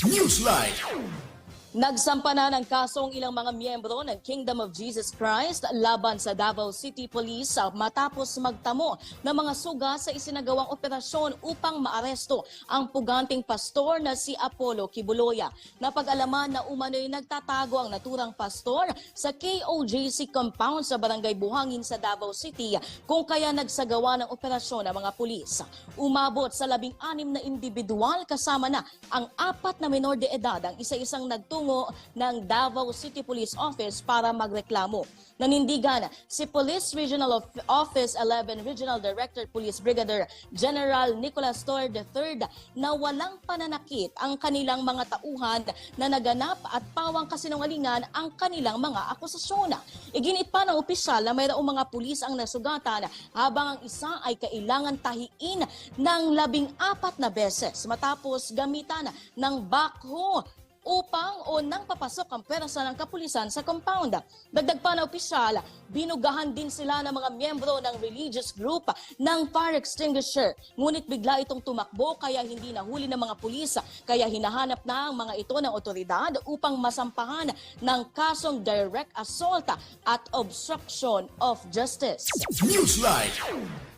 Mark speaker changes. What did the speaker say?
Speaker 1: Newsline.
Speaker 2: Nagsampa na ng kasong ilang mga miyembro ng Kingdom of Jesus Christ laban sa Davao City Police matapos magtamo ng mga suga sa isinagawang operasyon upang maaresto ang puganting pastor na si Apollo Kibuloya. Napag-alaman na umano'y nagtatago ang naturang pastor sa KOJC compound sa Barangay Buhangin sa Davao City kung kaya nagsagawa ng operasyon ang mga pulis. Umabot sa 16 na individual kasama na ang 4 na menor de edad ang isa-isang nagtungo ng Davao City Police Office para magreklamo. Nanindigan si Police Regional Office 11 Regional Director Police Brigadier General Nicolas Torre III na walang pananakit ang kanilang mga tauhan na naganap at pawang kasinungalingan ang kanilang mga akusasyon. Iginit pa ng opisyal na mayroong mga pulis ang nasugatan habang ang isa ay kailangan tahiin ng 14 na beses matapos gamitan ng backhoe upang o nang papasok ang pwersa ng kapulisan sa compound. Dagdag pa na opisyal, binugahan din sila ng mga miyembro ng religious group ng fire extinguisher. Ngunit bigla itong tumakbo kaya hindi nahuli ng mga pulis. Kaya hinahanap na ang mga ito ng otoridad upang masampahan ng kasong direct assault at obstruction of justice.
Speaker 1: Newsline.